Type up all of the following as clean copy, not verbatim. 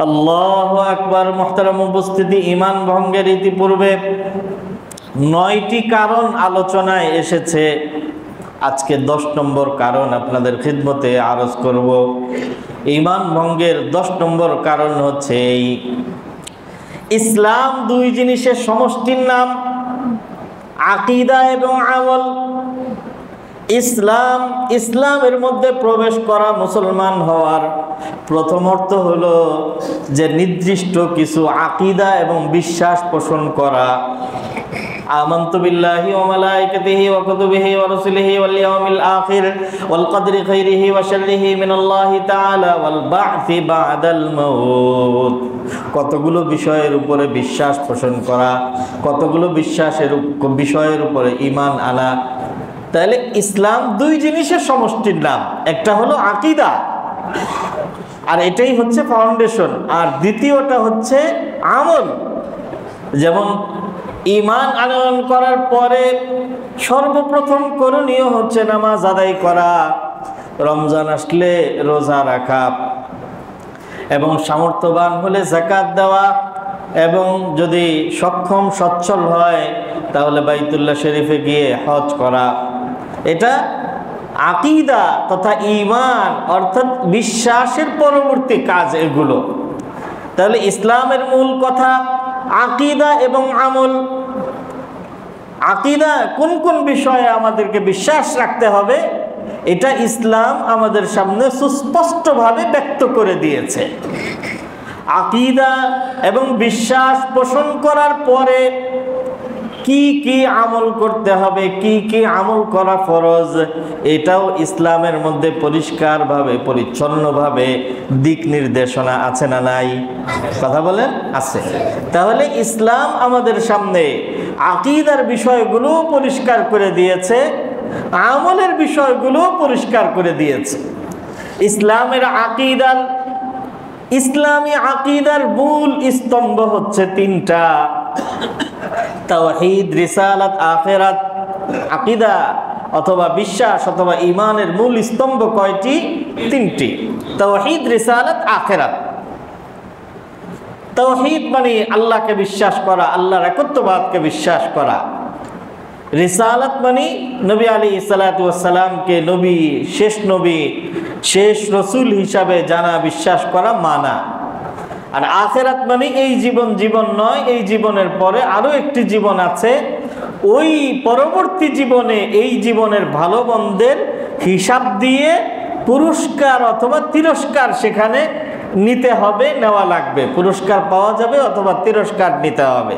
আল্লাহু আকবার। মুহতারাম উপস্থিতি, ঈমান ভঙ্গের ইতিপূর্বে 9টি কারণ আলোচনায় এসেছে। আজকে 10 নম্বর কারণ আপনাদের খিদমতে আরজ করব। ঈমান ভঙ্গের 10 নম্বর কারণ হচ্ছে এই: ইসলাম দুই জিনিসের সমষ্টির নাম, আকীদা এবং আমল। ইসলামের মধ্যে প্রবেশ করা, মুসলমান হওয়ার প্রথম অর্থ হলো যে নির্দিষ্ট কিছু আকীদা এবং বিশ্বাস পোষণ করা। আমানতু বিল্লাহি ওয়া মালাইকাতিহি ওয়া কুতুবিহি ওয়া রাসূলিহি ওয়াল ইয়াউমিল আখির ওয়াল কদরি খাইরিহি ওয়া শাররিহি মিনাল্লাহি তাআলা ওয়াল বা'সি বা'দাল মাউত। কতগুলো বিষয়ের উপরে বিশ্বাস পোষণ করা, কতগুলো বিষয়ের উপরে ঈমান আনা। তাহলে ইসলাম দুই জিনিসের সমষ্টির নাম, একটা হলো আকীদা, আর এটাই হচ্ছে ফাউন্ডেশন, আর দ্বিতীয়টা হচ্ছে আমল। যেমন ঈমান আনয়ন করার পরে সর্বপ্রথম করণীয় হচ্ছে নামাজ আদায় করা, রমজান আসলে রোজা রাখা, এবং সামর্থ্যবান হলে যাকাত দেওয়া, এবং যদি সক্ষম সচ্ছল হয় তাহলে বাইতুল্লাহ শরীফে গিয়ে হজ করা। এটা আকীদা তথা ঈমান, অর্থাৎ বিশ্বাসের পরবর্তী কাজ এগুলো। তাহলে ইসলামের মূল কথা আকীদা এবং আমল। আকীদা কোন কোন বিষয়ে আমাদেরকে বিশ্বাস রাখতে হবে, এটা ইসলাম আমাদের সামনে সুস্পষ্টভাবে ব্যক্ত করে দিয়েছে। আকীদা এবং বিশ্বাস পোষণ করার পরে কি কি আমল করতে হবে, কি কি আমল করা ফরজ, এটাও ইসলামের মধ্যে পরিষ্কারভাবে পরিচ্ছন্নভাবে দিক নির্দেশনা আছে না নাই? কথা বলেন, আছে। তাহলে ইসলাম আমাদের সামনে আকীদার বিষয়গুলো পরিষ্কার করে দিয়েছে, আমলের বিষয়গুলো পরিষ্কার করে দিয়েছে। ইসলামী আকীদার মূল স্তম্ভ হচ্ছে 3টা: তাওহীদ, রিসালাত, আখিরাত। আকীদা অথবা বিশ্বাস অথবা ঈমানের মূল স্তম্ভ কয়টি? 3টি: তাওহীদ, রিসালাত, আখিরাত। তাওহীদ মানে আল্লাহকে বিশ্বাস করা, আল্লাহর একত্ববাদকে বিশ্বাস করা। রিসালাত মানে নবী আলাইহিস সালাতু ওয়াস সালামকে নবী, শেষ রসুল হিসাবে জানা, বিশ্বাস করা, মানা। আর আখিরাত মানে এই জীবন নয়, এই জীবনের পরে আরো একটি জীবন আছে। ওই পরবর্তী জীবনে এই জীবনের ভালো মন্দের হিসাব দিয়ে পুরস্কার অথবা তিরস্কার সেখানে নিতে হবে, নেওয়া লাগবে। পুরস্কার পাওয়া যাবে অথবা তিরস্কার নিতে হবে,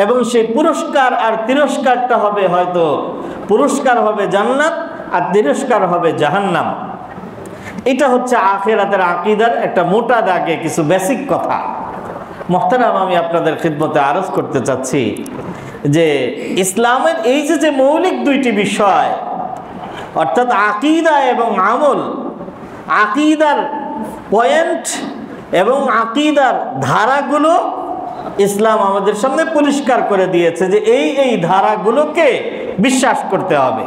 এবং সেই পুরস্কার আর তিরস্কারটা হবে, হয়তো পুরস্কার হবে জান্নাত আর তিরস্কার হবে জাহান্নাম। এটা হচ্ছে আখিরাতের আকীদার একটা মোটা দাগে কিছু বেসিক কথা। মুহতারাম, আমি আপনাদের খিদমতে আরজ করতে চাচ্ছি যে ইসলামের এই যে মৌলিক 2টি বিষয়, অর্থাৎ আকীদা এবং আমল, আকীদার পয়েন্ট এবং আকীদার ধারাগুলো ইসলাম আমাদের সামনে পরিষ্কার করে দিয়েছে যে এই ধারাগুলোকে বিশ্বাস করতে হবে।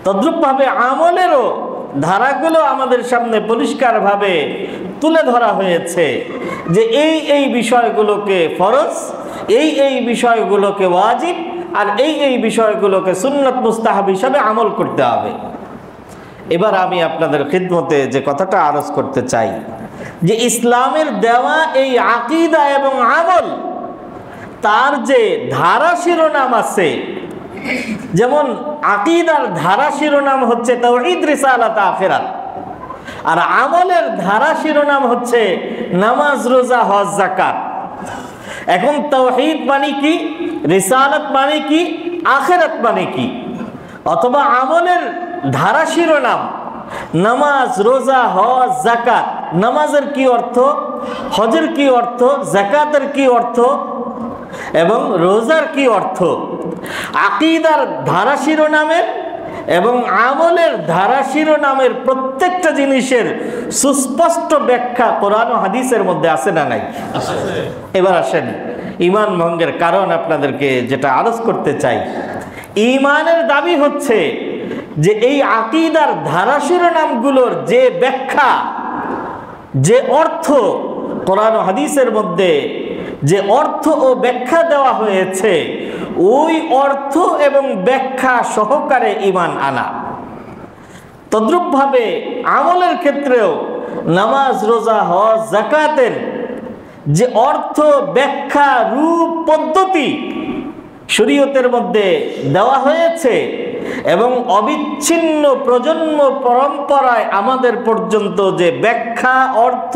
তদ্রূপভাবে আমলেরও ধারাগুলো আমাদের সামনে পরিষ্কারভাবে তুলে ধরা হয়েছে যে এই বিষয়গুলোকে ফরজ, এই বিষয়গুলোকে ওয়াজিব, আর এই বিষয়গুলোকে সুন্নাত মুস্তাহাব হিসাবে আমল করতে হবে। এবার আমি আপনাদের খিদমতে যে কথাটা আরজ করতে চাই যে ইসলামের দেওয়া এই আকীদা এবং আমল, তার যে ধারা শিরোনাম আছে, যেমন আকীদার ধারা শিরোনাম হচ্ছে তাওহীদ, রিসালাত, আখিরাত, আর আমলের ধারা শিরোনাম হচ্ছে নামাজ, রোজা, হজ, যাকাত। এখন তাওহীদ মানে কি, রিসালাত মানে কি, আখিরাত মানে কি? অথবা আমলের ধারা শিরোনাম নামাজ, রোজা, হজ, যাকাত। নামাজের কি অর্থ, হজের কি অর্থ, যাকাতের কি অর্থ, এবং রোজার কি অর্থ? আকীদার ধারা শিরোনামের এবং আমলের ধারা শিরোনামের প্রত্যেকটা জিনিসের সুস্পষ্ট ব্যাখ্যা কোরআন ও হাদিসের মধ্যে আছে না নাই? এবার আসেন ঈমান ভঙ্গের কারণ আপনাদেরকে যেটা আরজ করতে চাই। ঈমানের দাবি হচ্ছে যে এই আকীদার ধারা শিরোনামগুলোর যে ব্যাখ্যা, যে অর্থ কোরআন ও হাদিসের মধ্যে যে অর্থ ও ব্যাখ্যা দেওয়া হয়েছে ওই অর্থ এবং ব্যাখ্যা সহকারে ঈমান আনা। তদ্রূপভাবে আমলের ক্ষেত্রেও নামাজ, রোজা, হজ, যাকাতের যে অর্থ, ব্যাখ্যা, রূপ, পদ্ধতি শরীয়তের মধ্যে দেওয়া হয়েছে এবং অবিচ্ছিন্ন প্রজন্ম পরম্পরায় আমাদের পর্যন্ত যে ব্যাখ্যা, অর্থ,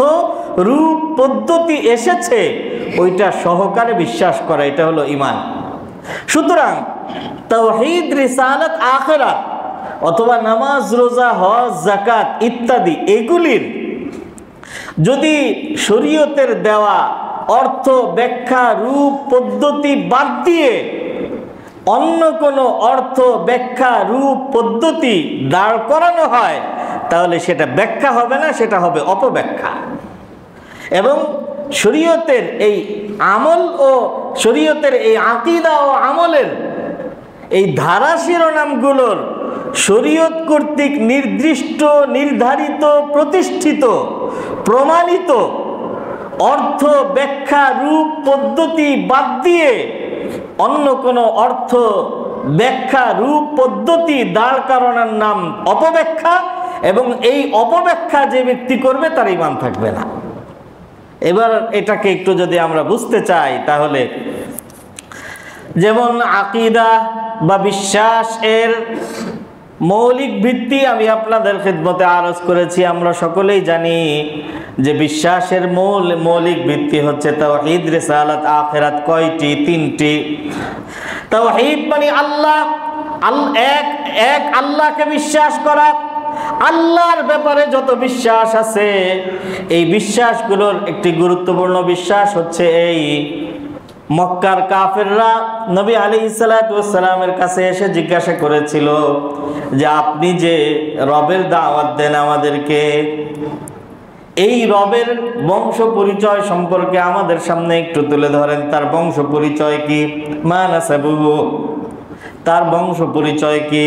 রূপ, পদ্ধতি এসেছে ওইটা সহকারে বিশ্বাস করা, এটা হলো ঈমান। সুতরাং তাওহীদ, রিসালাত, আখিরাত অথবা নামাজ, রোজা, হজ, যাকাত ইত্যাদি এগুলির যদি শরীয়তের দেওয়া অর্থ, ব্যাখ্যা, রূপ, পদ্ধতি বাদ দিয়ে অন্য কোনো অর্থ, ব্যাখ্যা, রূপ, পদ্ধতি দাঁড় করানো হয় তাহলে সেটা ব্যাখ্যা হবে না, সেটা হবে অপব্যাখ্যা। এবং শরীয়তের এই আমল ও শরীয়তের এই আকীদা ও আমলের এই ধারা শিরোনামগুলোর শরীয়ত কর্তৃক নির্দিষ্ট, নির্ধারিত, প্রতিষ্ঠিত, প্রমাণিত অর্থ, ব্যাখ্যা, রূপ, পদ্ধতি বাদ দিয়ে অন্য কোনো অর্থ, ব্যাখ্যা, রূপ, পদ্ধতি দাঁড় করানোর নাম অপব্যাখ্যা, এবং এই অপব্যাখ্যা যে ব্যক্তি করবে তার ঈমান থাকবে না। এবার এটাকে একটু যদি আমরা বুঝতে চাই তাহলে যেমন আকীদা বা বিশ্বাস এর মৌলিক ভিত্তি আমি আপনাদের খিদমতে আরজ করেছি। আমরা সকলেই জানি যে বিশ্বাসের মৌলিক ভিত্তি হচ্ছে তাওহীদ, রিসালাত, আখিরাত। কয়টি? তিনটি। তাওহীদ মানে আল্লাহ, এক আল্লাহকে বিশ্বাস করা। আল্লাহর ব্যাপারে যত বিশ্বাস আছে এই বিশ্বাসগুলোর একটি গুরুত্বপূর্ণ বিশ্বাস হচ্ছে এই মক্কার কাফেররা নবী আলাইহিস সালাতু ওয়াস সালামের কাছে এসে জিজ্ঞাসা করেছিল যে আপনি যে রবের দাওয়াত দেন আমাদেরকে, এই রবের বংশ পরিচয় সম্পর্কে আমাদের সামনে একটু তুলে ধরেন। তার বংশ পরিচয় কি? মা নাসাবুহু, তার বংশ পরিচয় কি?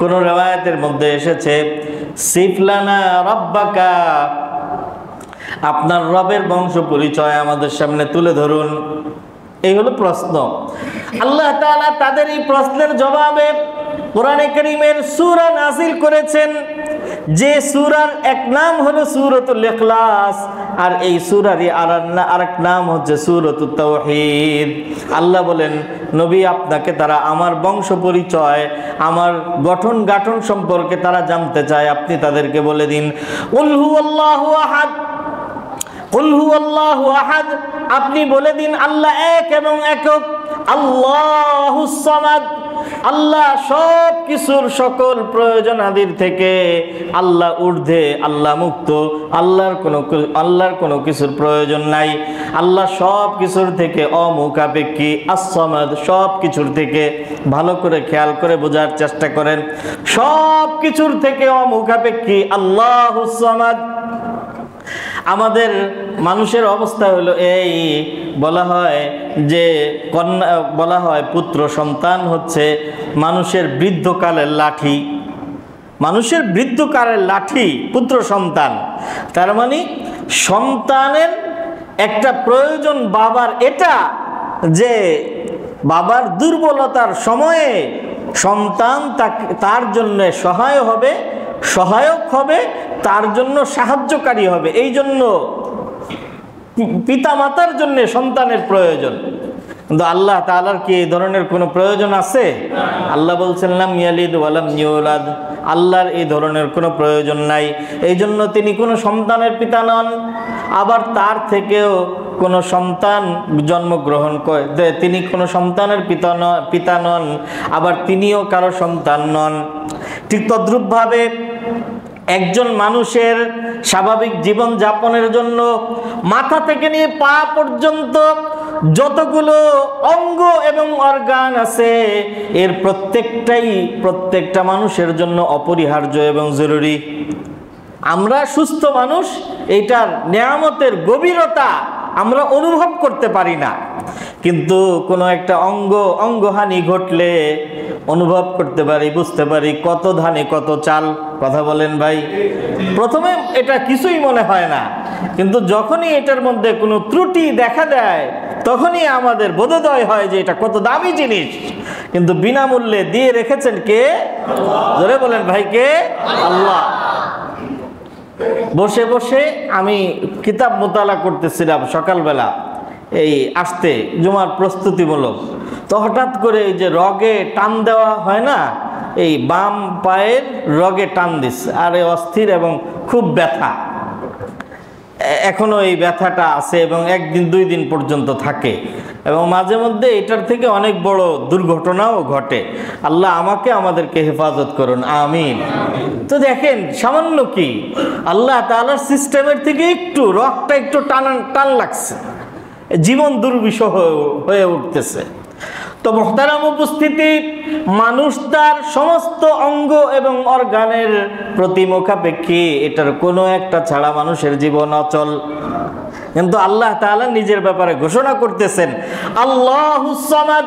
কোন রিওয়ায়াতের মধ্যে এসেছে সিফলানা রাব্বাকা, আপনার রবের বংশ পরিচয় আমাদের সামনে তুলে ধরুন। এই হলো প্রশ্ন। আল্লাহ তাআলা তাদের এই প্রশ্নের জবাবে কোরআনে কারীমের সূরা নাযিল করেছেন, যে সূরার এক নাম হলো সূরাতুল ইখলাস, আর এই সূরারই আরেক নাম হচ্ছে সূরাতুত তাওহীদ। আল্লাহ বলেন, নবী আপনাকে তারা আমার বংশ পরিচয়, আমার গঠন গাঠন সম্পর্কে তারা জানতে চায়, আপনি তাদেরকে বলে দিন কুল হুয়াল্লাহু আহাদ, কুল হুয়াল্লাহু আহাদ, আপনি বলে দিন আল্লাহ এক এবং একক। আল্লাহুস সামাদ, আল্লাহ সব কিছুর সকল প্রয়োজনাদির থেকে আল্লাহ ঊর্ধ্বে, আল্লাহ মুক্ত, আল্লাহর কোনো কিছুর প্রয়োজন নাই। আল্লাহ সব কিছুর থেকে অমুখাপেক্ষী। আস-সামাদ, সব কিছুর থেকে, ভালো করে খেয়াল করে বোঝার চেষ্টা করেন, সব কিছুর থেকে অমুখাপেক্ষী আল্লাহুস সামাদ। আমাদের মানুষের অবস্থা হলো এই, বলা হয় যে বলা হয় পুত্র সন্তান হচ্ছে মানুষের বৃদ্ধকালের লাঠি। মানুষের বৃদ্ধকালের লাঠি পুত্র সন্তান। তার মানে সন্তানের একটা প্রয়োজন বাবার এটা, যে বাবার দুর্বলতার সময়ে সন্তান তার জন্য সহায়ক হবে, তার জন্য সাহায্যকারী হবে। এই জন্য পিতা মাতার জন্য সন্তানের প্রয়োজন। কিন্তু আল্লাহ তাআলার কি এই ধরনের কোনো প্রয়োজন আছে? আল্লাহ বলছেন লাম ইয়ালিদ ওয়া লাম ইউলাদ, আল্লাহর এই ধরনের কোনো প্রয়োজন নাই। এই জন্য তিনি কোনো সন্তানের পিতা নন, আবার তার থেকেও কোনো সন্তান জন্মগ্রহণ করে, তিনি কোনো সন্তানের পিতা নন, আবার তিনিও কারো সন্তান নন। ঠিক তদ্রূপভাবে একজন মানুষের স্বাভাবিক জীবন যাপনের জন্য মাথা থেকে নিয়ে পা পর্যন্ত যতগুলো অঙ্গ এবং অর্গান আছে এর প্রত্যেকটা মানুষের জন্য অপরিহার্য এবং জরুরি। আমরা সুস্থ মানুষ, এইটার নেয়ামতের গভীরতা আমরা অনুভব করতে পারি না, কিন্তু কোনো একটা অঙ্গহানি ঘটলে অনুভব করতে পারি, বুঝতে পারি কত ধানে কত চাল। কথা বলেন ভাই। প্রথমে এটা কিছুই মনে হয় না, কিন্তু যখনই এটার মধ্যে কোনো ত্রুটি দেখা দেয় তখনই আমাদের বোধোদয় হয় যে এটা কত দামি জিনিস, কিন্তু বিনামূল্যে দিয়ে রেখেছেন কে? জোরে বলেন ভাই, কে? আল্লাহ। বসে বসে আমি কিতাব মোতালা করতেছিলাম সকালবেলা, এই আসতে জুমার প্রস্তুতিমূলক, তো হঠাৎ করে এই যে রগে টান দেওয়া হয় না, এই বাম পায়ের রগে টান দিস, আর অস্থির এবং খুব ব্যথা। এখনো এই ব্যথাটা আছে এবং একদিন দুই দিন পর্যন্ত থাকে, এবং মাঝে মধ্যে এটার থেকে অনেক বড় দুর্ঘটনাও ঘটে। আল্লাহ আমাকে আমাদেরকে হেফাজত করুন, আমিন। তো দেখেন সামান্য কি আল্লাহ তাআলার সিস্টেমের থেকে একটু রগটা একটু টান লাগছে, জীবন দুর্বিষহ হয়ে উঠতেছে। তো মুহতারাম উপস্থিতি, মানুষ তার সমস্ত অঙ্গ এবং অর্গানের প্রতি মুখাপেক্ষী, এটার কোনো একটা ছাড়া মানুষের জীবন অচল। কিন্তু আল্লাহ তাআলা নিজের ব্যাপারে ঘোষণা করতেছেন আল্লাহুস সামাদ।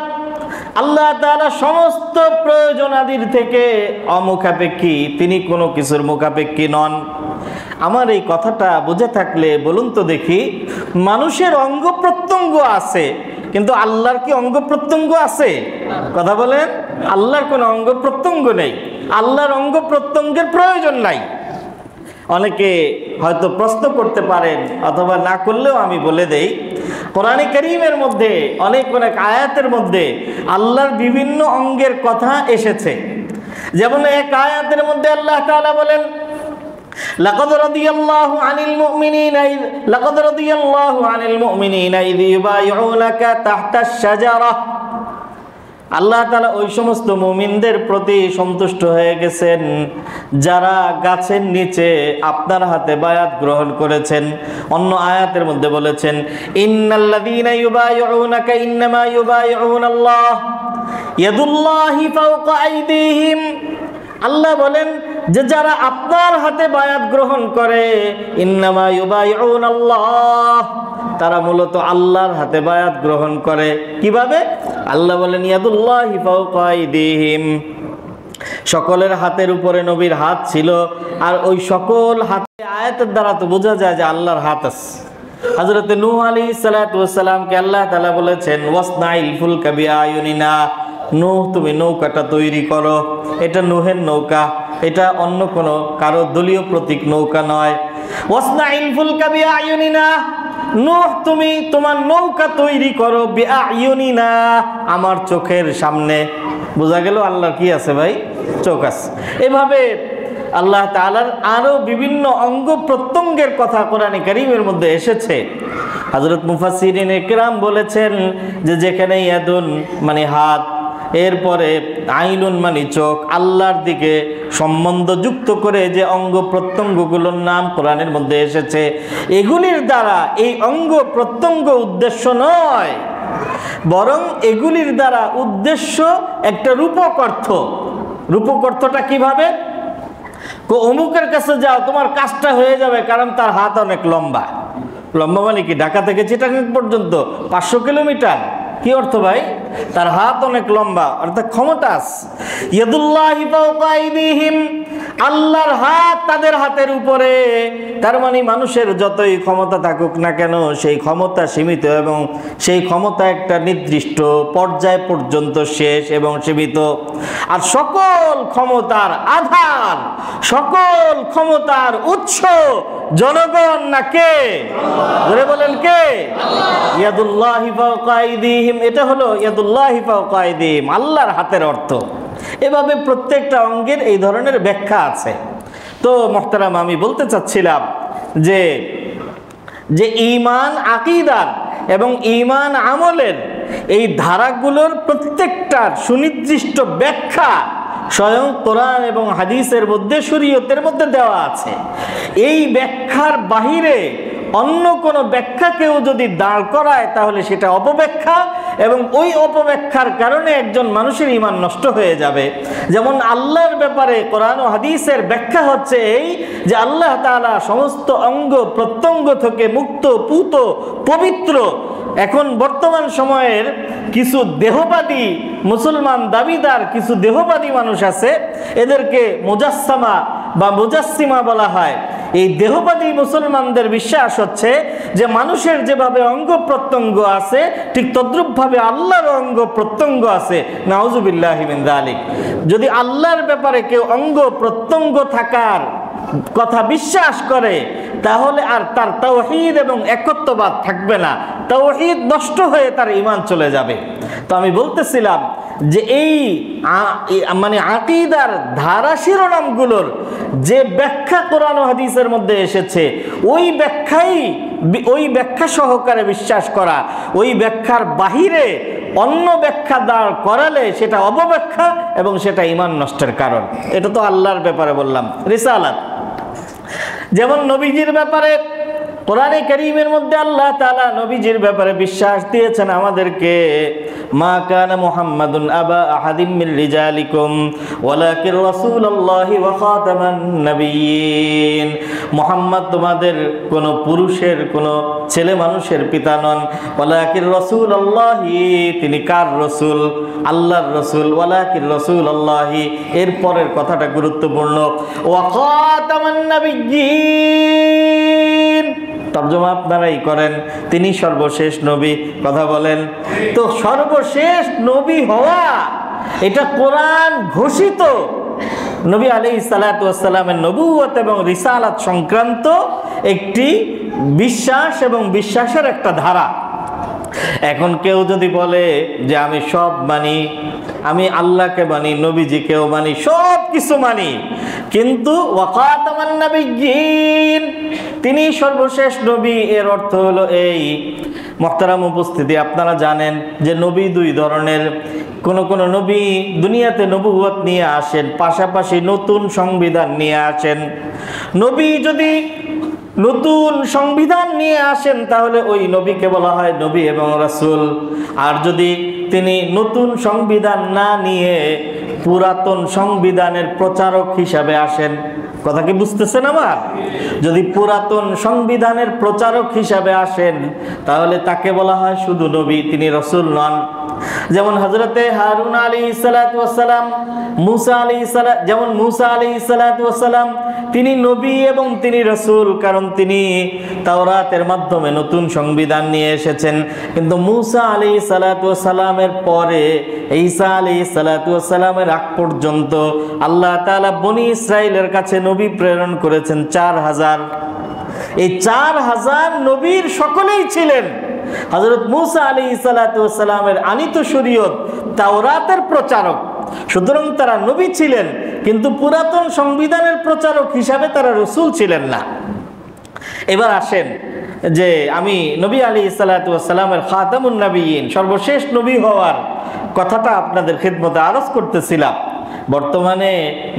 আল্লাহ তাআলা সমস্ত প্রয়োজনাদির থেকে অমুখাপেক্ষী, তিনি কোনো কিছুর মুখাপেক্ষী নন। আমার এই কথাটা বুঝে থাকলে বলুন তো দেখি, মানুষের অঙ্গ প্রত্যঙ্গ আছে, কিন্তু আল্লাহর কি অঙ্গ প্রত্যঙ্গ আছে? কথা বলেন। আল্লাহর কোনো অঙ্গ প্রত্যঙ্গ নেই, আল্লাহর অঙ্গ প্রত্যঙ্গের প্রয়োজন নাই। অনেকে হয়তো প্রশ্ন করতে পারেন, অথবা না করলেও আমি বলে দেই, কোরআনে কারীমের মধ্যে অনেক অনেক আয়াতের মধ্যে আল্লাহর বিভিন্ন অঙ্গের কথা এসেছে। যেমন এক আয়াতের মধ্যে আল্লাহ তাআলা বলেন লাকাদ রাদিয়াল্লাহু আনিল মুমিনিনা ইয ইউবাইউনাকা তাহতাশ শাজারাহ। আল্লাহ তাআলা ওই সমস্ত মুমিনদের প্রতি সন্তুষ্ট হয়ে গেছেন যারা গাছের নিচে আপনার হাতে বায়াত গ্রহণ করেছেন। অন্য আয়াতের মধ্যে বলেছেন ইন্নাল্লাযীনা ইউবাইউনাকা ইন্নামা ইউবাইউনাল্লাহ ইয়াদুল্লাহি ফাওকা আইদিহিম। আল্লাহ বলেন যে যারা আপনার হাতে বায়াত গ্রহণ করে, ইন্নামা ইউবাইউনাল্লাহ, তারা মূলত আল্লাহর হাতে বায়াত গ্রহণ করে। কিভাবে? আল্লাহ বলেন ইয়াদুল্লাহি ফাওকা আইদিহিম, সকলের হাতের উপরে নবীর হাত ছিল, আর ওই সকল হাতে আয়াতের দ্বারা তো বোঝা যায় যে আল্লাহর হাত আছে। হযরত নূহ আলাইহিস সালাতু ওয়াস সালামকে আল্লাহ তাআলা বলেছেন ওয়াসনাইল ফুলকা বিআয়ুনিনা, নূহ তুমি নৌকাটা তৈরি করো। এটা নূহের নৌকা, এটা অন্য কোনো কারো দলীয় প্রতীক নৌকা নয়। ওয়াসনাইল ফুলকা বিআয়ুনিনা, নূহ তুমি তোমার নৌকা তৈরি করো বিআয়ুনিনা, আমার চোখের সামনে। বোঝা গেল আল্লাহর কি আছে ভাই? চোখ আছে। এভাবে আল্লাহ তাআলার আরো বিভিন্ন অঙ্গ প্রত্যঙ্গের কথা কোরআনে কারীমের মধ্যে এসেছে। হযরত মুফাসসিরিন ইকরাম বলেছেন যে যেখানে ইয়াদুন মানে হাত, এরপরে আইনুন মানে চোখ, আল্লাহর দিকে সম্বন্ধ যুক্ত করে যে অঙ্গ প্রত্যঙ্গগুলোর নাম কোরআনের মধ্যে এসেছে, এগুলির দ্বারা এই অঙ্গ প্রত্যঙ্গ উদ্দেশ্য নয়, বরং এগুলির দ্বারা উদ্দেশ্য একটা রূপক অর্থ। রূপক অর্থটা কিভাবে? অমুকের কাছে যাও, তোমার কাজটা হয়ে যাবে, কারণ তার হাত অনেক লম্বা। লম্বা মানে কি? ঢাকা থেকে চিটাগাং পর্যন্ত 500 কিলোমিটার। কি অর্থ ভাই? তার হাত অনেক লম্বা, অর্থাৎ ক্ষমতা আছে। ইয়াদুল্লাহি ফাওকা আইদিহিম, আল্লাহর হাত তাদের হাতের উপরে। তার মানে মানুষের যতই ক্ষমতা থাকুক না কেন, সেই ক্ষমতা সীমিত, এবং সেই ক্ষমতা একটা নির্দিষ্ট পর্যায় পর্যন্ত শেষ এবং সীমিত। আর সকল ক্ষমতার আধার, সকল ক্ষমতার উৎস জনগণ না কে? ধরে বলেন কে? ইয়াদুল্লাহি ফাওকা আইদিহিম, এটা হলো ইয়াদুল্লাহি ফাওকা আইদিহিম, আল্লাহর হাতের অর্থ। এভাবে প্রত্যেকটা অঙ্গের এই ধরনের ব্যাখ্যা আছে। তো মুহতারাম, আমি বলতে চাচ্ছিলাম যে যে ঈমান আকীদার এবং ঈমান আমলের এই ধারাগুলোর প্রত্যেকটার সুনির্দিষ্ট ব্যাখ্যা স্বয়ং কোরআন এবং হাদিসের মধ্যে, শরীয়তের মধ্যে দেওয়া আছে। এই ব্যাখ্যার বাহিরে অন্য কোনো ব্যাখ্যা কেউ যদি দাঁড় করায় তাহলে সেটা অপব্যাখ্যা, এবং ওই অপব্যাখ্যার কারণে একজন মানুষের ঈমান নষ্ট হয়ে যাবে। যেমন আল্লাহর ব্যাপারে কোরআন ও হাদিসের ব্যাখ্যা হচ্ছে এই যে আল্লাহ তাআলা সমস্ত অঙ্গ প্রত্যঙ্গ থেকে মুক্ত, পূত, পবিত্র, এখন বর্তমান সময়ের কিছু দেহবাদী মুসলমান দাবিদার কিছু দেহবাদী মানুষ আছে, এদেরকে মুজাসসামা বা মুজাসসিমা বলা হয়। এই দেহবাদী মুসলমানদের বিশ্বাস হচ্ছে যে মানুষের যেভাবে অঙ্গ প্রত্যঙ্গ আছে ঠিক তদ্রূপভাবে আল্লাহর অঙ্গ প্রত্যঙ্গ আছে। নাউজুবিল্লাহি মিন যালিক। যদি আল্লাহর ব্যাপারে কেউ অঙ্গ প্রত্যঙ্গ থাকার কথা বিশ্বাস করে তাহলে আর তার তাওহীদ এবং একত্ববাদ থাকবে না, তাওহীদ নষ্ট হয়ে তার ঈমান চলে যাবে। তো আমি বলতেছিলাম যে এই মানে আকীদার ধারা শিরোনামগুলোর যে ব্যাখ্যা কোরআন ও হাদিসের মধ্যে এসেছে ওই ব্যাখ্যা সহকারে বিশ্বাস করা, ওই ব্যাখ্যার বাহিরে অন্য ব্যাখ্যা দাঁড় করালে সেটা অপব্যাখ্যা এবং সেটা ঈমান নষ্টের কারণ। এটা তো আল্লাহর ব্যাপারে বললাম। রিসালাত, যেমন নবীজির ব্যাপারে কোরআনে কারীমের মধ্যে আল্লাহ তাআলা নবীজির ব্যাপারে বিশ্বাস দিয়েছেন আমাদেরকে, মা কানা মুহাম্মাদুন আবা আহাদিম মির রিজালিকুম ওয়ালাকিন রাসূলুল্লাহি ওয়া খাতামান নবিয়্যিন। মুহাম্মদ তোমাদের কোন পুরুষের কোন ছেলে মানুষের পিতা নন। ওয়ালাকিন রাসূলুল্লাহি, তিনি কার রাসূল? আল্লাহর রাসূল। ওয়ালাকিন রাসূলুল্লাহি, এর পরের কথাটা গুরুত্বপূর্ণ। ওয়া খাতামান নবিয়্যিন, তর্জমা আপনারাই করেন, তিনি সর্বশেষ নবী। কথা বলেন তো, সর্বশেষ নবী হওয়া এটা কোরআন ঘোষিত নবী আলাইহিস সালাতু ওয়াস সালামের নবুয়ত এবং রিসালাত সংক্রান্ত একটি বিশ্বাস এবং বিশ্বাসের একটা ধারা। এখন কেউ যদি বলে যে আমি সব মানি, আমি আল্লাহকে মানি, নবীজিকেও মানি, সব কিছু মানি, কিন্তু ওয়া খাতামান নবিয়্যিন, তিনি সর্বশেষ নবী, এর অর্থ হলো এই। মুহতারাম উপস্থিতি, আপনারা জানেন যে নবী দুই ধরনের। কোন কোন নবী দুনিয়াতে নবুয়ত নিয়ে আসেন, পাশাপাশি নতুন সংবিধান নিয়ে আসেন। নবী যদি নতুন সংবিধান নিয়ে আসেন তাহলে ওই নবীকে বলা হয় নবী এবং রাসূল। আর যদি তিনি নতুন সংবিধান না নিয়ে পুরাতন সংবিধানের প্রচারক হিসাবে আসেন, কথা কি বুঝতেছেন আমার? যদি পুরাতন সংবিধানের প্রচারক হিসাবে আসেন তাহলে তাকে বলা হয় শুধু নবী, তিনি রাসূল নন। যেমন হযরতে হারুন আলাইহিস সালাতু ওয়াস সালাম, মুসা আলাইহিস সালাম, যেমন মুসা আলাইহিস সালাতু ওয়াস সালাম তিনি নবী এবং তিনি রাসূল, কারণ তিনি তাওরাতের মাধ্যমে নতুন সংবিধান নিয়ে এসেছেন। কিন্তু মুসা আলাইহিস সালাতু ওয়াস সালামের পরে ঈসা আলাইহিস সালাতু ওয়াস সালামের আগ পর্যন্ত আল্লাহ তাআলা বনি ইসরাইলের কাছে নবী প্রেরণ করেছেন 4000। এই 4000 নবীর সকলেই ছিলেন হযরত মুসা আলাইহিস সালাতু ওয়াস সালামের আনিত শরীয়ত তাওরাতের প্রচারক। সুতরাং তারা নবী ছিলেন, কিন্তু পুরাতন সংবিধানের প্রচারক হিসাবে তারা রাসূল ছিলেন না। এবার আসেন যে আমি নবী আলাইহিস সালাতু ওয়াস সালামের খাতামুন নবিয়্যিন, সর্বশেষ নবী হওয়ার কথাটা আপনাদের খিদমতে আরজ করতেছিলাম। বর্তমানে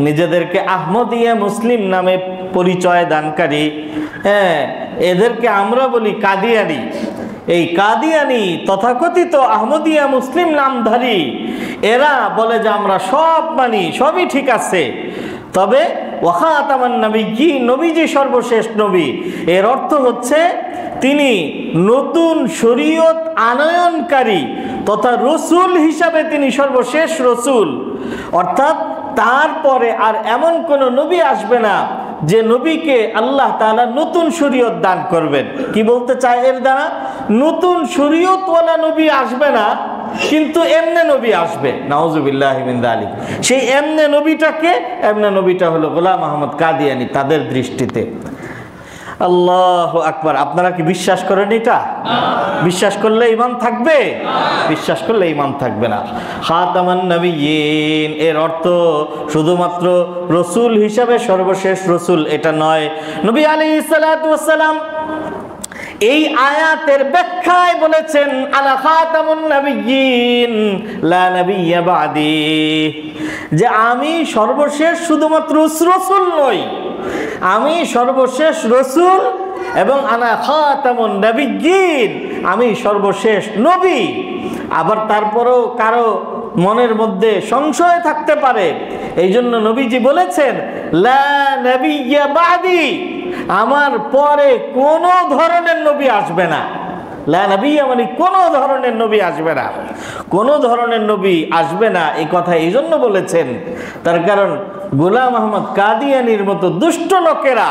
নিজেদেরকে আহমদিয়া মুসলিম নামে পরিচয় দানকারী, এদেরকে আমরা বলি কাদিয়ানি। এই কাদিয়ানি তথাকথিত আহমদিয়া মুসলিম নামধারী এরা বলে যে আমরা সব মানি, সবই ঠিক আছে, তবে ওয়া খাতামান নবিয়্যিন, নবীজি সর্বশেষ নবী, এর অর্থ হচ্ছে তিনি নতুন শরীয়ত আনয়নকারী তথা রসুল হিসাবে তিনি সর্বশেষ রসুল। অর্থাৎ তারপরে আর এমন কোন নবী আসবে না যে নবীকে আল্লাহ তাআলা নতুন শরীয়ত দান করবেন। কি বলতে চায় এর দ্বারা? নতুন শরীয়তওয়ালা নবী আসবে না, কিন্তু এমনে নবী আসবে। নাউজুবিল্লাহি মিন যালিক। সেই এমনে নবীটাকে, এমনে নবীটা হলো গোলাম আহমদ কাদিয়ানী তাদের দৃষ্টিতে। আল্লাহু আকবার। আপনারা কি বিশ্বাস করেন এটা? বিশ্বাস করলে ঈমান থাকবে, বিশ্বাস করলে ঈমান থাকবে না। খাতামান নবিয়্যিন এর অর্থ শুধুমাত্র রসুল হিসাবে সর্বশেষ রসুল এটা নয়। নবী আলাইহিস সালাতু ওয়াস সালাম এই আয়াতের ব্যাখ্যায় বলেছেন আনা খাতামুন নবিয়্যিন লা নাবিয়্যা বাদি, যে আমি সর্বশেষ শুধুমাত্র রসুল নই, আমি সর্বশেষ রসুল এবং আনা খাতামুন নবিয়্যিন, আমি সর্বশেষ নবী। আবার তারপরেও কারো মনের মধ্যে সংশয় থাকতে পারে, এই জন্য নবীজি বলেছেন লা নাবিয়্যা বাদি, আমার পরে কোনো ধরনের নবী আসবে না। লা নবিয়্যা মানে কোনো ধরনের নবী আসবে না, কোনো ধরনের নবী আসবে না। এই কথা এই জন্য বলেছেন, তার কারণ গোলাম আহমদ কাদিয়ানির মতো দুষ্ট লোকেরা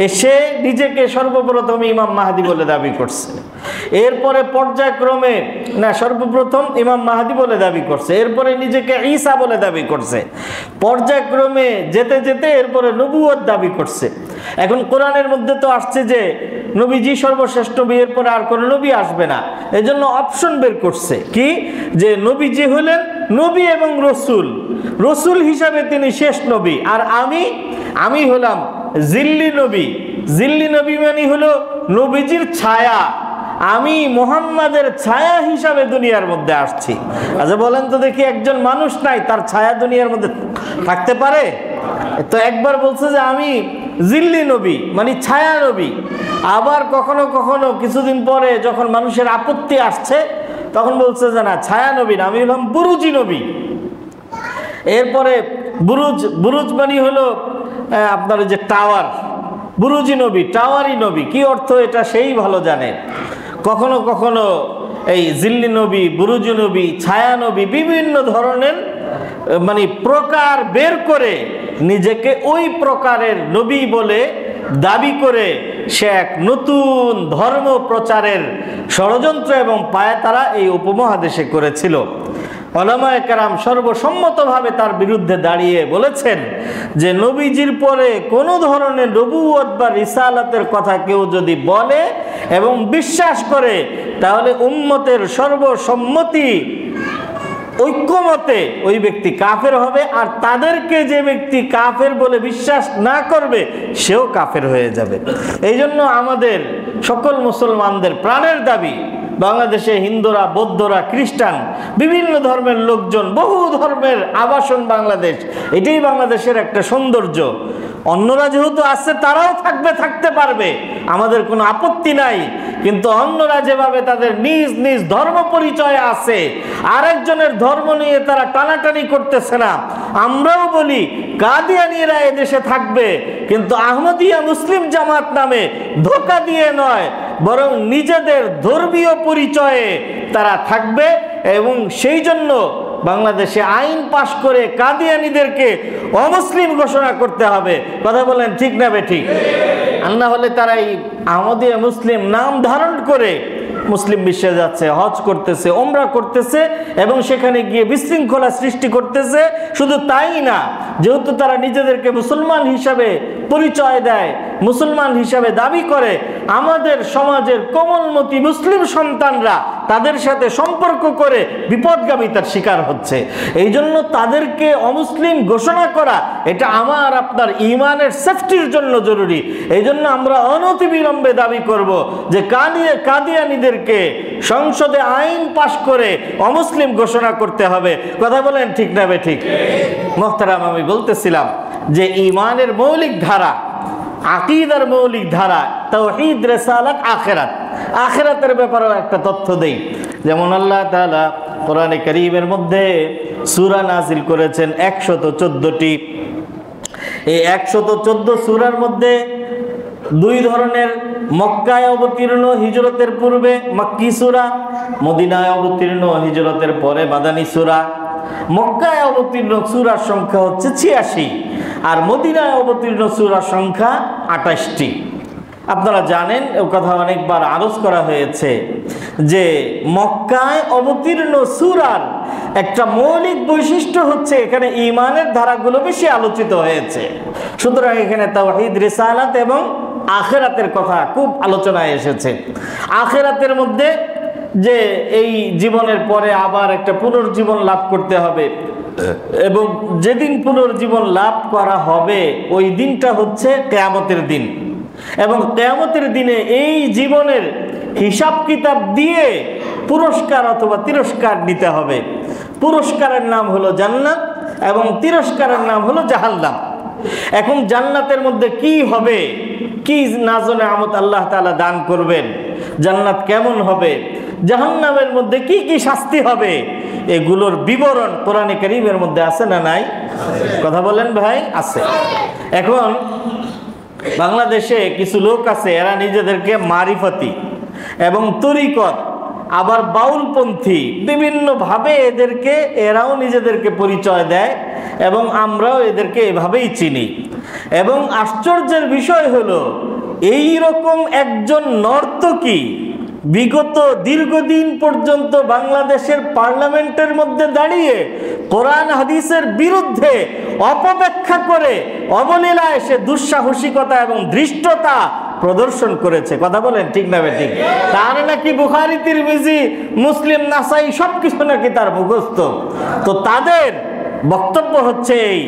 এসে নিজেকে সর্বপ্রথম ইমাম মাহদি বলে দাবি করছে, এরপরে পর্যায়ক্রমে না সর্বপ্রথম ইমাম মাহদি বলে দাবি করছে, এরপরে নিজেকে ঈসা বলে দাবি করছে, পর্যায়ক্রমে যেতে যেতে এরপরে নবুয়ত দাবি করছে। এখন কোরআনের মধ্যে তো আসছে যে নবীজি সর্বশ্রেষ্ঠ নবী, এরপরে আর কোনো নবী আসবে না। এজন্য অপশন বের করছে কি, যে নবীজি হলেন নবী এবং রসুল, রসুল হিসাবে তিনি শেষ নবী, আর আমি হলাম জিল্লি নবী। জিল্লি নবী মানে হলো নবীজির ছায়া, আমি মুহাম্মাদের ছায়া হিসাবে দুনিয়ার মধ্যে আসছি। আচ্ছা বলেন তো দেখি, একজন মানুষ নাই তার ছায়া দুনিয়ার মধ্যে থাকতে পারে? তো একবার বলছে যে আমি জিল্লি নবী মানে ছায়া নবী, আবার কখনো কখনো কিছুদিন পরে যখন মানুষের আপত্তি আসছে তখন বলছে যে না ছায়া নবী না, আমি হলাম বুরুজি নবী। এরপরে বুরুজ মানে হলো আপনার যে টাওয়ার, বুরুজি নবী, টাওয়ারি নবী। কি অর্থ এটা সেই ভালো জানে। কখনো কখনো এই জিল্লি নবী, বুরুজি নবী, ছায়া নবী বিভিন্ন ধরনের মানে প্রকার বের করে নিজেকে ওই প্রকারের নবী বলে দাবি করে সে এক নতুন ধর্ম প্রচারের ষড়যন্ত্র এবং পায়তারা এই উপমহাদেশে করেছিল। উলামায়ে কেরাম সর্বসম্মতভাবে তার বিরুদ্ধে দাঁড়িয়ে বলেছেন যে নবীজির পরে কোনো ধরনের নবুয়ত বা রিসালাতের কথা কেউ যদি বলে এবং বিশ্বাস করে তাহলে উম্মতের সর্বসম্মতি ঐক্যমতে ওই ব্যক্তি কাফের হবে, আর তাদেরকে যে ব্যক্তি কাফের বলে বিশ্বাস না করবে সেও কাফের হয়ে যাবে। এই জন্য আমাদের সকল মুসলমানদের প্রাণের দাবি, বাংলাদেশে হিন্দুরা, বৌদ্ধরা, খ্রিস্টান, বিভিন্ন ধর্মের লোকজন, বহু ধর্মের আবাসন বাংলাদেশ, এটাই বাংলাদেশের একটা সৌন্দর্য। অন্যরা যেহেতু আছে তারাও থাকতে পারবে, আমাদের কোনো আপত্তি নাই, কিন্তু অন্যরা যেভাবে তাদের নিজ নিজ ধর্ম পরিচয় আছে, আরেকজনের ধর্ম নিয়ে তারা টানাটানি করতেছে না। আমরাও বলি কাদিয়ানীরা এদেশে থাকবে, কিন্তু আহমদিয়া মুসলিম জামাত নামে ধোঁকা দিয়ে নয়, বরং নিজেদের ধর্মীয় পরিচয়ে তারা থাকবে। এবং সেই জন্য বাংলাদেশে আইন পাশ করে কাদিয়ানীদেরকে অমুসলিম ঘোষণা করতে হবে। কথা বলেন ঠিক না বেঠিক? আর না হলে তারা এই আহমদিয়া মুসলিম নাম ধারণ করে মুসলিম বিশ্বে যাচ্ছে, হজ করতেছে, ওমরা করতেছে এবং সেখানে গিয়ে বিশৃঙ্খলা সৃষ্টি করতেছে। শুধু তাই না, যেহেতু তারা নিজেদেরকে মুসলমান হিসাবে পরিচয় দেয়, মুসলমান হিসাবে দাবি করে, আমাদের সমাজের কোমলমতি মুসলিম সন্তানরা তাদের সাথে সম্পর্ক করে বিপদগামিতার শিকার হচ্ছে। এই জন্য তাদেরকে অমুসলিম ঘোষণা করা এটা আমার আপনার ইমানের সেফটির জন্য জরুরি। এই জন্য আমরা অনতিবিলম্বে দাবি করব যে কাদিয়ানীদেরকে সংসদে আইন পাশ করে অমুসলিম ঘোষণা করতে হবে। কথা বলেন ঠিক না বেঠিক? মোহতারাম, আমি বলতেছিলাম যে ইমানের মৌলিক ধারা, আকীদার মৌলিক ধারা তাওহীদ, রিসালাত, আখিরাত। আখিরাতের ব্যাপারেও একটা তথ্য দেই। যেমন আল্লাহ তাআলা কোরআনে কারীমের মধ্যে সূরা নাযিল করেছেন 114টি। এই 114 সূরার মধ্যে দুই ধরনের, মক্কায় অবতীর্ণ হিজরতের পূর্বে মাক্কি সূরা, মদিনায় অবতীর্ণ হিজরতের পরে মাদানী সূরা। মক্কায় অবতীর্ণ সূরার সংখ্যা হচ্ছে 86 আর মদিনায় অবতীর্ণ সূরার সংখ্যা 28টি। আপনারা জানেন, ও কথা অনেকবার আরজ করা হয়েছে যে মক্কায় অবতীর্ণ সূরার একটা মৌলিক বৈশিষ্ট্য হচ্ছে এখানে ঈমানের ধারাগুলো বেশি আলোচিত হয়েছে। সুতরাং এখানে তাওহীদ, রিসালাত এবং আখিরাতের কথা খুব আলোচনায় এসেছে। আখিরাতের মধ্যে যে এই জীবনের পরে আবার একটা পুনর্জীবন লাভ করতে হবে এবং যেদিন পুনর্জীবন লাভ করা হবে ওই দিনটা হচ্ছে কিয়ামতের দিন, এবং কিয়ামতের দিনে এই জীবনের হিসাব কিতাব দিয়ে পুরস্কার অথবা তিরস্কার নিতে হবে। পুরস্কারের নাম হলো জান্নাত এবং তিরস্কারের নাম হলো জাহান্নাম। এখন জান্নাতের মধ্যে কি হবে, কি নাজনে আমত আল্লাহ তাআলা দান করবেন, জান্নাত কেমন হবে, জাহান্নামের মধ্যে কি কি শাস্তি হবে, এগুলোর বিবরণ কোরআনে কারীমের মধ্যে আছে না নাই? কথা বলেন ভাই, আছে। এখন বাংলাদেশে কিছু লোক আছে, এরা নিজেদেরকে মারিফতি, এবং তরিকত, আবার বাউলপন্থী, বিভিন্নভাবে এরাও নিজেদেরকে পরিচয় দেয় এবং আমরাও এদেরকে এভাবেই চিনি। এবং আশ্চর্যের বিষয় হলো, এই রকম একজন নর্তকী বিগত দীর্ঘদিন পর্যন্ত বাংলাদেশের পার্লামেন্টের মধ্যে দাঁড়িয়ে কোরআন হাদিসের বিরুদ্ধে অপব্যাখ্যা করে অবলীলায় সে দুঃসাহসিকতা এবং ধৃষ্টতা প্রদর্শন করেছে। কথা বলেন ঠিক না বেঠিক? তার নাকি বুখারী, তিরমিজি, মুসলিম, নাসাই সবকিছু নাকি তার মুখস্থ। তো তাদের বক্তব্য হচ্ছে এই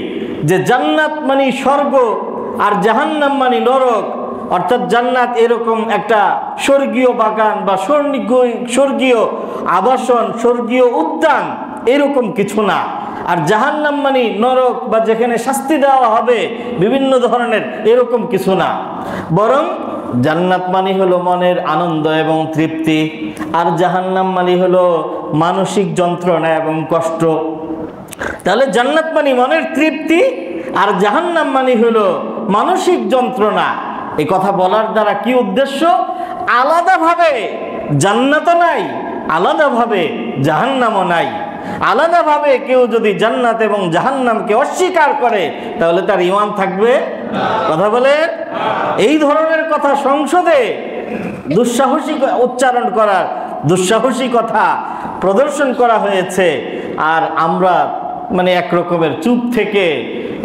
যে জান্নাত মানে স্বর্গ আর জাহান্নাম মানে নরক, অর্থাৎ জান্নাত এরকম একটা স্বর্গীয় বাগান বা স্বর্গীয় আবাসন, স্বর্গীয় উদ্যান, এরকম কিছু না। আর জাহান্নাম মানে নরক বা যেখানে শাস্তি দেওয়া হবে বিভিন্ন ধরনের, এরকম কিছু না। বরং জান্নাত মানে হলো মনের আনন্দ এবং তৃপ্তি, আর জাহান্নাম মানে হলো মানসিক যন্ত্রণা এবং কষ্ট। তাহলে জান্নাত মানে মনের তৃপ্তি আর জাহান্নাম মানে হলো মানসিক যন্ত্রণা। এই কথা বলার দ্বারা কি উদ্দেশ্য? আলাদাভাবে জান্নাতও নাই, আলাদাভাবে জাহান্নামও নাই। আলাদাভাবে কেউ যদি জান্নাত এবং জাহান্নামকে অস্বীকার করে তাহলে তার ঈমান থাকবে? কথা বলে এই ধরনের কথা সংসদে দুঃসাহসী উচ্চারণ করার, দুঃসাহসী কথা প্রদর্শন করা হয়েছে, আর আমরা মানে এক রকমের চুপ থেকে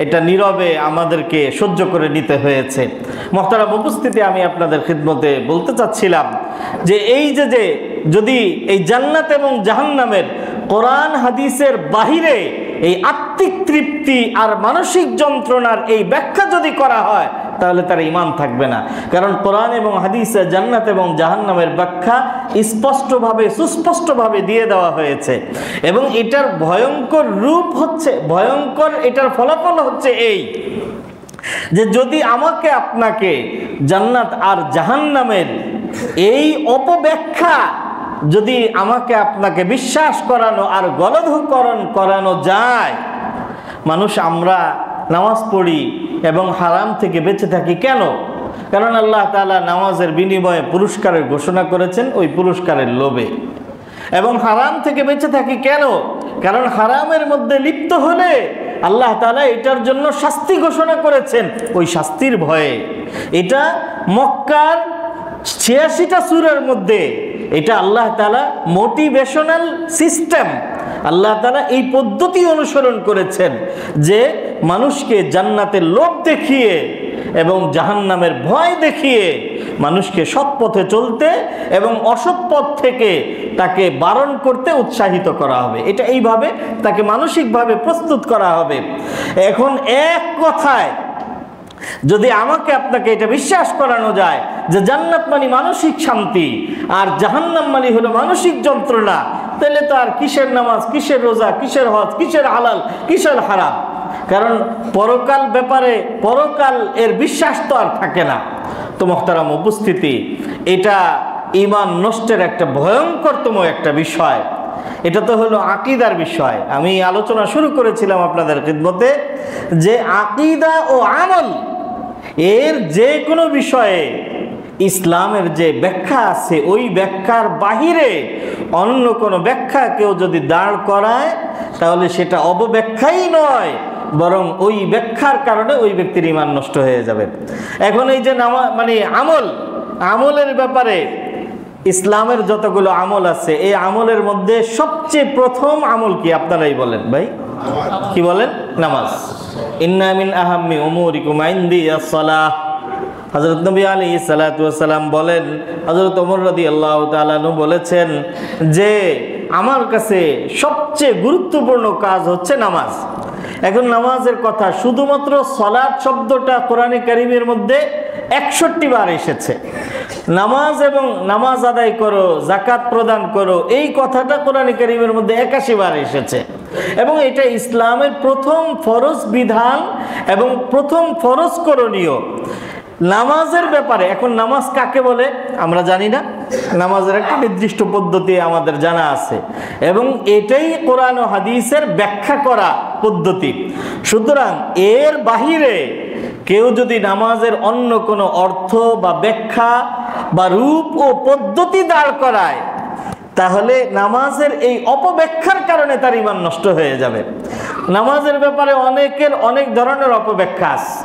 এটা নীরবে আমাদেরকে সহ্য করে নিতে হয়েছে। মোহতারাম উপস্থিতি, আমি আপনাদের খিদমতে বলতে চাচ্ছিলাম যে এই যে যদি এই জান্নাত এবং জাহান্নামের কোরআন হাদিসের বাহিরে এই আত্মিক তৃপ্তি আর মানসিক যন্ত্রণার এই ব্যাখ্যা যদি করা হয় তাহলে তার ঈমান থাকবে না। কারণ কোরআন এবং হাদিসে জান্নাত এবং জাহান্নামের ব্যাখ্যা স্পষ্টভাবে, সুস্পষ্টভাবে দিয়ে দেওয়া হয়েছে। এবং এটার ভয়ঙ্কর রূপ হচ্ছে, ভয়ঙ্কর এটার ফলাফল হচ্ছে এই যে যদি আমাকে আপনাকে জান্নাত আর জাহান্নামের এই অপব্যাখ্যা যদি আমাকে আপনাকে বিশ্বাস করানো আর গলদকরণ করানো যায়, মানুষ আমরা নামাজ পড়ি এবং হারাম থেকে বেঁচে থাকি কেন? কারণ আল্লাহ তাআলা নামাজের বিনিময়ে পুরস্কারের ঘোষণা করেছেন, ওই পুরস্কারের লোভে। এবং হারাম থেকে বেঁচে থাকি কেন? কারণ হারামের মধ্যে লিপ্ত হলে আল্লাহ তাআলা এটার জন্য শাস্তি ঘোষণা করেছেন, ওই শাস্তির ভয়ে। এটা মক্কার 86টা সূরার মধ্যে এটা আল্লাহ তাআলা মোটিভেশনাল সিস্টেম, আল্লাহ তাআলা এই পদ্ধতি অনুসরণ করেছেন যে মানুষকে জান্নাতের লোভ দেখিয়ে এবং জাহান্নামের ভয় দেখিয়ে মানুষকে সৎ পথে চলতে এবং অসৎ পথ থেকে তাকে বারণ করতে উৎসাহিত করা হবে। এটা এইভাবে তাকে মানসিকভাবে প্রস্তুত করা হবে। এখন এক কথায় যদি আমাকে আপনাকে এটা বিশ্বাস করানো যায় যে জান্নাত মানে মানসিক শান্তি আর জাহান্নাম মানে হলো মানসিক যন্ত্রণা, তাহলে তো আর কিসের নামাজ, কিসের রোজা, কিসের হজ, কিসের হালাল, কিসের হারাম? কারণ পরকাল ব্যাপারে, পরকাল এর বিশ্বাস তো আর থাকে না। তো মোহতারাম উপস্থিতি, এটা ঈমান নষ্টের একটা ভয়ঙ্করতম একটা বিষয়। এটা তো হলো আকীদার বিষয়। আমি আলোচনা শুরু করেছিলাম আপনাদের খিদমতে যে আকীদা ও আমল এর যে কোনো বিষয়ে ইসলামের যে ব্যাখ্যা আছে ওই ব্যাখ্যার বাহিরে অন্য কোনো ব্যাখ্যা কেউ যদি দাঁড় করায় তাহলে সেটা অবব্যাখ্যাই নয়, বরং ওই ব্যাখ্যার কারণে ওই ব্যক্তির ঈমান নষ্ট হয়ে যাবে। এখন এই যে আমলের ব্যাপারে ইসলামের যতগুলো আমল আছে এই আমলের মধ্যে সবচেয়ে প্রথম আমল কি? আপনারাই বলেন ভাই, কি বলেন? নামাজ। ইন্না মিন আহাম্মি উমুরিকুম ইনদি আস-সালাহ। হযরত নবী আলাইহিস সালাতু ওয়াস সালাম বলেন, হযরত ওমর রাদিয়াল্লাহু তাআলা আনহু বলেছেন যে আমার কাছে সবচেয়ে গুরুত্বপূর্ণ কাজ হচ্ছে নামাজ। এখন নামাজের কথা শুধুমাত্র সালাত শব্দটা কোরআনে কারীমের মধ্যে 61 বার এসেছে। নামাজ এবং নামাজ আদায় করো, যাকাত প্রদান করো, এই কথাটা কোরআনে কারীমের মধ্যে 81 বার এসেছে। এবং এটা ইসলামের প্রথম ফরজ বিধান এবং প্রথম ফরজ করণীয়। নামাজের ব্যাপারে, এখন নামাজ কাকে বলে আমরা জানি না, নামাজের একটা নির্দিষ্ট পদ্ধতি আমাদের জানা আছে এবং এটাই কোরআন ও হাদিসের ব্যাখ্যা করা পদ্ধতি। সুতরাং এর বাহিরে কেউ যদি নামাজের অন্য কোনো অর্থ বা ব্যাখ্যা বা রূপ ও পদ্ধতি দাঁড় করায়, তাহলে নামাজের এই অপব্যাখ্যার কারণে তার ঈমান নষ্ট হয়ে যাবে। নামাজের ব্যাপারে অনেকের অনেক ধরনের অপব্যাখ্যা আছে।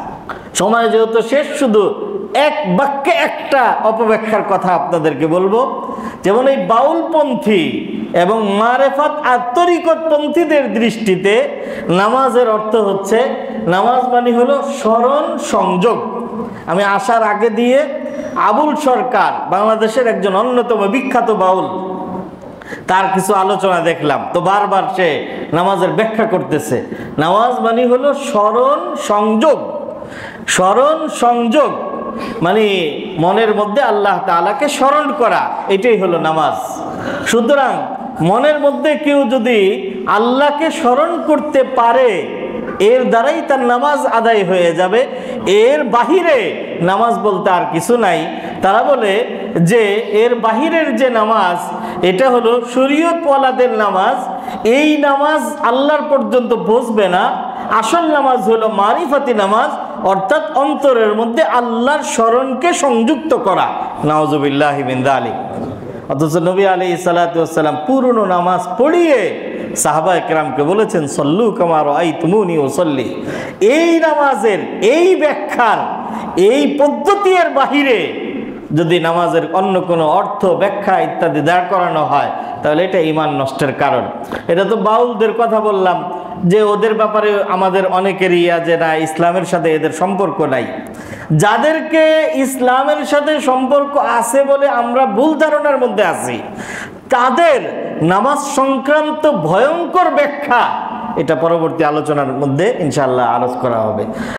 সময় যেহেতু শেষ, শুধু এক বাক্যে একটা অপব্যাখ্যার কথা আপনাদেরকে বলবো। যেমন এই বাউলপন্থী এবং মারেফাত আর তরিকতপন্থীদের দৃষ্টিতে নামাজের অর্থ হচ্ছে, নামাজ মানে হলো স্মরণ সংযোগ। আমি আসার আগে দিয়ে আবুল সরকার, বাংলাদেশের একজন অন্যতম বিখ্যাত বাউল, তার কিছু আলোচনা দেখলাম, তো বারবার সে নামাজের ব্যাখ্যা করতেছে। নামাজ মানে হলো স্মরণ সংযোগ। স্মরণ সংযোগ মানে মনের মধ্যে আল্লাহ তাআলাকে স্মরণ করা, এটাই হলো নামাজ। সুতরাং মনের মধ্যে কেউ যদি আল্লাহকে স্মরণ করতে পারে, এর দ্বারাই তার নামাজ আদায় হয়ে যাবে। এর বাহিরে নামাজ বলতে আর কিছু নাই। তারা বলে যে এর বাহিরের যে নামাজ, এটা হলো শরীয়তওয়ালাদের নামাজ। এই নামাজ আল্লাহর পর্যন্ত পৌঁছবে না। আসল নামাজ হলো মারিফাতি নামাজ, অর্থাৎ অন্তরের মধ্যে আল্লাহর স্মরণকে সংযুক্ত করা। নাউজুবিল্লাহি মিন যালিক। অথচ নবী আলাইহিস সালাতু ওয়াস সালাম পুরনো নামাজ পড়িয়ে সাহাবায়ে কেরামকে বলেছেন, সল্লু কামা রাআইতুমুনি উসাল্লি। এই নামাজের, এই ব্যাখ্যার, এই পদ্ধতির বাহিরে যদি নামাজের অন্য কোনো অর্থ, ব্যাখ্যা ইত্যাদি দাঁড় করানো হয়, তাহলে এটা ঈমান নষ্টের কারণ। এটা তো বাউলদের কথা বললাম, যে ওদের ব্যাপারে আমাদের অনেকেরই যে না, ইসলামের সাথে এদের সম্পর্ক নাই। যাদেরকে ইসলামের সাথে সম্পর্ক আছে বলে আমরা ভুল ধারণার মধ্যে আছি, তাদের নামাজ সংক্রান্ত ভয়ঙ্কর ব্যাখ্যা, এটা পরবর্তী আলোচনার মধ্যে ইনশাআল্লাহ আলোচনা করা হবে।